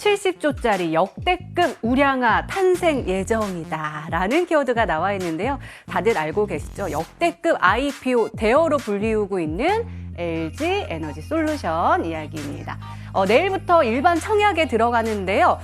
70조짜리 역대급 우량아 탄생 예정이다라는 키워드가 나와 있는데요. 다들 알고 계시죠? 역대급 IPO 대어로 불리우고 있는 LG 에너지 솔루션 이야기입니다. 내일부터 일반 청약에 들어가는데요.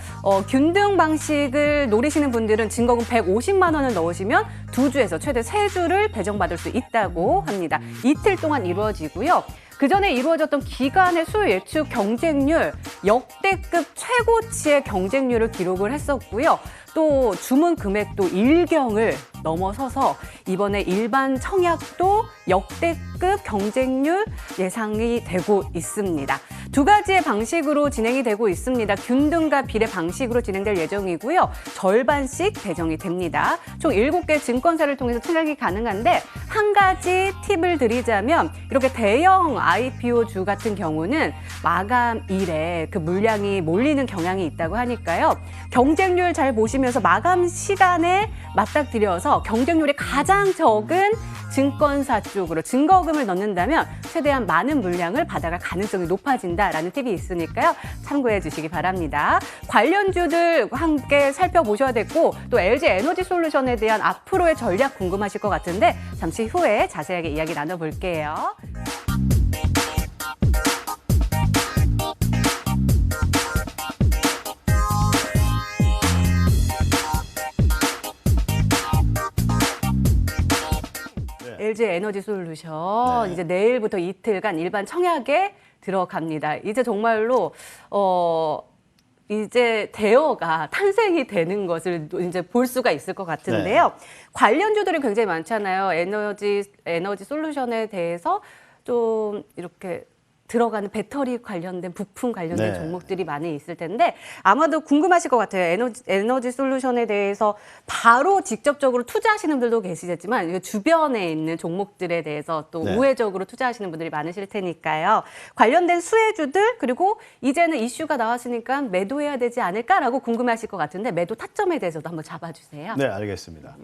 균등 방식을 노리시는 분들은 증거금 150만 원을 넣으시면 2주에서 최대 3주를 배정받을 수 있다고 합니다. 이틀 동안 이루어지고요. 그전에 이루어졌던 기간의 수 예측 경쟁률 역대급 최고치의 경쟁률을 기록을 했었고요. 또 주문 금액도 1경을 넘어서서 이번에 일반 청약도 역대급 경쟁률 예상이 되고 있습니다. 두 가지의 방식으로 진행이 되고 있습니다. 균등과 비례 방식으로 진행될 예정이고요. 절반씩 배정이 됩니다. 총 7개 증권사를 통해서 청약이 가능한데 한 가지 팁을 드리자면 이렇게 대형 IPO주 같은 경우는 마감일에 그 물량이 몰리는 경향이 있다고 하니까요. 경쟁률 잘 보시면서 마감 시간에 맞닥뜨려서 경쟁률이 가장 적은 증권사 쪽으로 증거금을 넣는다면 최대한 많은 물량을 받아갈 가능성이 높아진다라는 팁이 있으니까요. 참고해 주시기 바랍니다. 관련주들 함께 살펴보셔야 됐고 또 LG 에너지 솔루션에 대한 앞으로의 전략 궁금하실 것 같은데 잠시 후에 자세하게 이야기 나눠볼게요. LG 에너지 솔루션 이제 내일부터 이틀간 일반 청약에 들어갑니다. 이제 정말로 이제 대어가 탄생이 되는 것을 이제 볼 수가 있을 것 같은데요. 관련주들이 굉장히 많잖아요. 에너지 솔루션에 대해서 좀 이렇게 들어가는 배터리 관련된 부품 관련된 종목들이 많이 있을 텐데 아마도 궁금하실 것 같아요. 에너지 솔루션에 대해서 바로 직접적으로 투자하시는 분들도 계시겠지만 주변에 있는 종목들에 대해서 또 우회적으로 투자하시는 분들이 많으실 테니까요. 관련된 수혜주들 그리고 이제는 이슈가 나왔으니까 매도해야 되지 않을까라고 궁금하실 것 같은데 매도 타점에 대해서도 한번 잡아주세요. 네, 알겠습니다.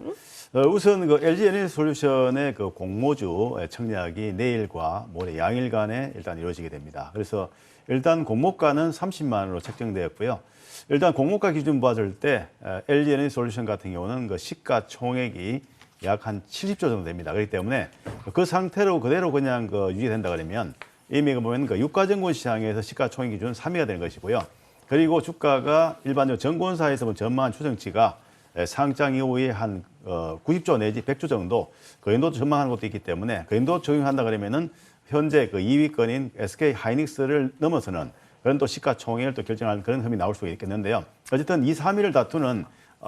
우선 그 LG 에너지 솔루션의 그 공모주 청약이 내일과 모레 양일간에 일단 이루어지게 됩니다. 그래서 일단 공모가는 30만 원으로 책정되었고요. 일단 공모가 기준 봤을 때 LG 에너지 솔루션 같은 경우는 그 시가총액이 약 한 70조 정도 됩니다. 그렇기 때문에 그 상태로 그대로 그냥 유지된다 그러면 이미 보면 그 유가증권 시장에서 시가총액 기준 3위가 되는 것이고요. 그리고 주가가 일반적으로 정권사에서 본 전망한 추정치가 상장 이후에 한 90조 내지 100조 정도 그 정도 전망하는 것도 있기 때문에 그 정도 적용한다 그러면은 현재 그 2위권인 SK 하이닉스를 넘어서는 그런 또 시가총액을 또 결정하는 그런 흠이 나올 수 있겠는데요. 어쨌든 2, 3위를 다투는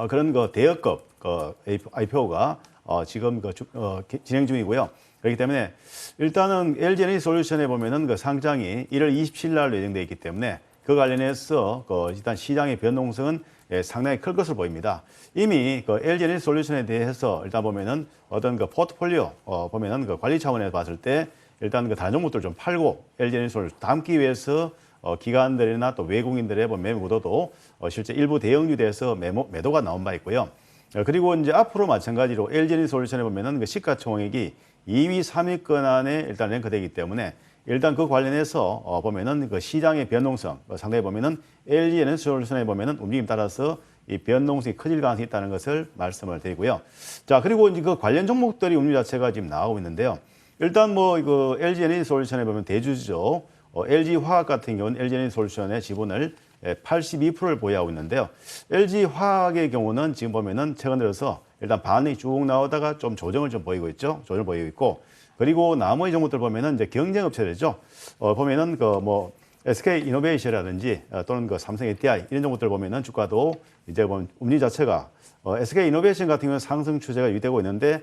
그런 대여급 IPO가 지금 진행 중이고요. 그렇기 때문에 일단은 LG 에너지 솔루션에 보면은 그 상장이 1월 27일 날 예정되어 있기 때문에 그 관련해서 일단 시장의 변동성은 상당히 클 것으로 보입니다. 이미 LG 에너지 솔루션에 대해서 일단 보면은 어떤 포트폴리오 보면은 관리 차원에서 봤을 때 일단 다른 종목들 좀 팔고 LG 에너지 솔루션 담기 위해서 기관들이나 또 외국인들의 매매 구도도 실제 일부 대형주에서 매도가 나온 바 있고요. 그리고 이제 앞으로 마찬가지로 LG 에너지 솔루션에 보면은 시가총액이 2위, 3위권 안에 일단 랭크되기 때문에 일단 그 관련해서 보면은 시장의 변동성 상당히 보면은 LG 에너지 솔루션에 보면은 움직임 따라서 이 변동성이 커질 가능성이 있다는 것을 말씀을 드리고요. 자, 그리고 이제 그 관련 종목들이 움직임 자체가 지금 나오고 있는데요. 일단 LG 에너지 솔루션에 보면 대주주죠. LG 화학 같은 경우는 LG 에너지 솔루션의 지분을 82%를 보유하고 있는데요. LG 화학의 경우는 지금 보면은 최근 들어서 일단 반응이 쭉 나오다가 좀 조정을 좀 보이고 있죠. 조정을 보이고 있고. 그리고 나머지 종목들 보면은 이제 경쟁업체들이죠. 보면은 SK 이노베이션이라든지 또는 삼성 ATI 이런 종목들 보면은 주가도 이제 보면 움직임 자체가 SK 이노베이션 같은 경우는 상승 추세가 유지되고 있는데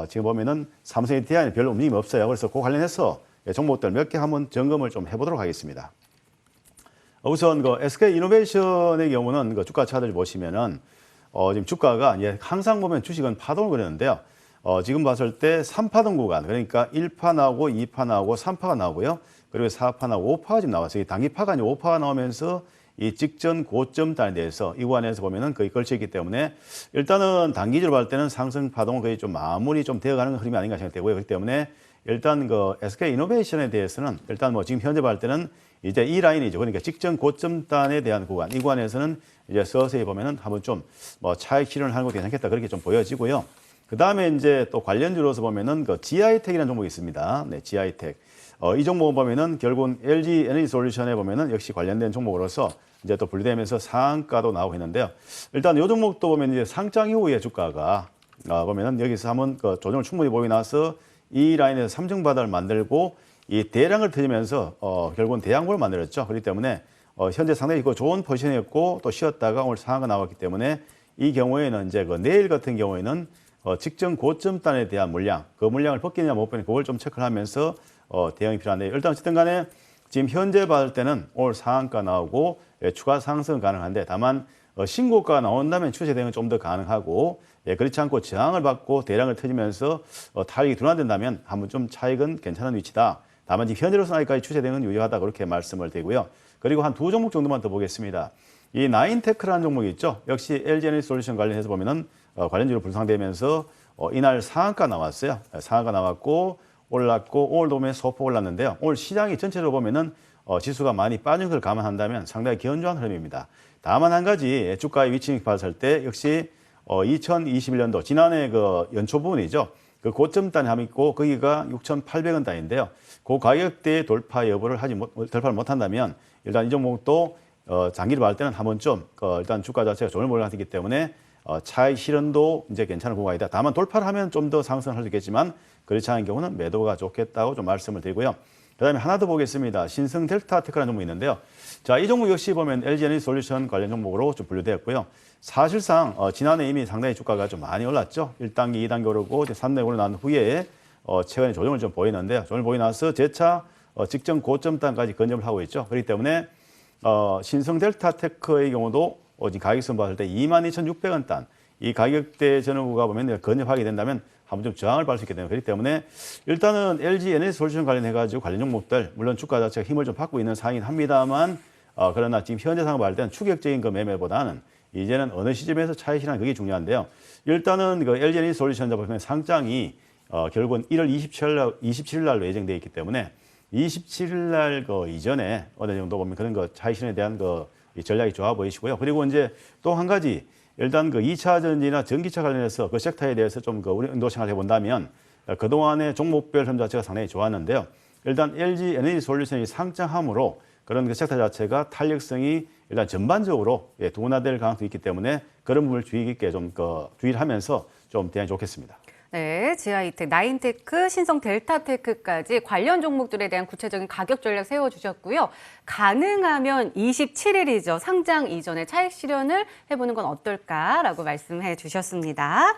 지금 보면은 삼성 ATI는 별로 움직임이 없어요. 그래서 그 관련해서 종목들 몇 개 한번 점검을 좀 해보도록 하겠습니다. 우선 SK 이노베이션의 경우는 주가 차트를 보시면은 지금 주가가 항상 보면 주식은 파동을 그리는데요. 지금 봤을 때 3파동 구간, 그러니까 1파 나오고 2파 나오고 3파가 나오고요. 그리고 4파 나오고 5파가 지금 나왔어요. 단기파가 아니고 5파가 나오면서 이 직전 고점 단에 대해서 이 구간에서 보면은 거의 걸쳐있기 때문에 일단은 단기적으로 볼 때는 상승 파동은 거의 좀 마무리 좀 되어가는 흐름이 아닌가 생각되고요. 그렇기 때문에 일단 SK 이노베이션에 대해서는 일단 지금 현재 볼 때는 이제 이 라인이죠. 그러니까 직전 고점단에 대한 구간, 이 구간에서는 이제 서서히 보면은 한번 좀 뭐 차익 실현을 하는 것도 괜찮겠다 그렇게 좀 보여지고요. 그 다음에 이제 또 관련주로서 보면은 그 GI텍이라는 종목이 있습니다. 네, GI텍. 이 종목을 보면은 결국은 LG 에너지 솔루션에 보면은 역시 관련된 종목으로서 이제 또 분리되면서 상한가도 나오고 있는데요. 일단 이 종목도 보면 이제 상장 이후에 주가가 보면은 여기서 한번 그 조정을 충분히 보이고 나서 이 라인에서 삼중 바닥을 만들고 이 대량을 터지면서 결국은 대양보를 만들었죠. 그렇기 때문에 현재 상당히 그 좋은 포지션이었고 또 쉬었다가 오늘 상한가 나왔기 때문에 이 경우에는 이제 그 내일 같은 경우에는 직전 고점단에 대한 물량, 그 물량을 벗기느냐 못 벗기느냐 그걸 좀 체크를 하면서 대응이 필요한데 일단 어쨌든 간에 지금 현재 봤을 때는 오늘 상한가 나오고 추가 상승은 가능한데 다만 신고가가 나온다면 추세 대응은 좀 더 가능하고 그렇지 않고 저항을 받고 대량을 터지면서 타격이 둔화된다면 한번 좀 차익은 괜찮은 위치다. 다만 지금 현재로서는 아직까지 추세 대응은 유효하다 그렇게 말씀을 드리고요. 그리고 한 두 종목 정도만 더 보겠습니다. 이 나인테크라는 종목이 있죠. 역시 LG 에너지 솔루션 관련해서 보면은 관련주로 불상되면서 이날 상한가 나왔어요. 상한가 나왔고 올랐고 오늘도 보면 소폭 올랐는데요. 오늘 시장이 전체적으로 보면은 지수가 많이 빠진 걸 감안한다면 상당히 견조한 흐름입니다. 다만 한 가지 주가의 위치 봤을 때 역시 2021년도 지난해 그 연초 부분이죠. 그 고점단에 함 있고 거기가 6,800원 단인데요. 그 가격대 돌파 여부를 돌파를 못한다면 일단 이 종목도 장기를 봤을 때는 한번 좀 일단 주가 자체가 좋은 모양이 있기 때문에 차익 실현도 이제 괜찮은 구간이다. 다만 돌파를 하면 좀 더 상승할 수 있겠지만 그렇지 않은 경우는 매도가 좋겠다고 좀 말씀을 드리고요. 그다음에 하나 더 보겠습니다. 신성 델타테크라는 종목이 있는데요. 자, 이 종목 역시 보면 LG 에너지 솔루션 관련 종목으로 좀 분류되었고요. 사실상 지난해 이미 상당히 주가가 좀 많이 올랐죠. 1단계, 2단계 오르고 3단계 올라난 후에 최근에 조정을 좀 보이는데요. 조정을 보이 나서 재차 직전 고점단까지 근접을 하고 있죠. 그렇기 때문에 신성 델타테크의 경우도 지금 가격선 봤을 때 22,600원 단, 이 가격대 전후가 보면 근접하게 된다면 한번 좀 저항을 받을 수 있게 되는 그렇기 때문에 일단은 LG 에너지 솔루션 관련해가지고 관련 종목들 물론 주가 자체가 힘을 좀 받고 있는 상황이긴 합니다만 그러나 지금 현재 상황 봤을 때는 추격적인 그 매매보다는 이제는 어느 시점에서 차익 실현 그게 중요한데요. 일단은 그 LG 에너지 솔루션 보면 상장이 결국은 1월 27일 날로 예정되어 있기 때문에 27일 날 그 이전에 어느 정도 보면 그런 거 차익 실현에 대한 그 전략이 좋아 보이시고요. 그리고 이제 또 한 가지 일단 그 2차 전지나 전기차 관련해서 그 섹터에 대해서 좀 그 우리 응도 생각해 본다면 그동안의 종목별 흐름 자체가 상당히 좋았는데요. 일단 LG 에너지 솔루션이 상장함으로 그런 그 섹터 자체가 탄력성이 일단 전반적으로 둔화될 가능성이 있기 때문에 그런 부분을 주의 깊게 좀 주의를 하면서 좀 대응이 좋겠습니다. 네, GI텍, 나인테크, 신성 델타테크까지 관련 종목들에 대한 구체적인 가격 전략 세워주셨고요. 가능하면 27일이죠. 상장 이전에 차익 실현을 해보는 건 어떨까라고 말씀해 주셨습니다.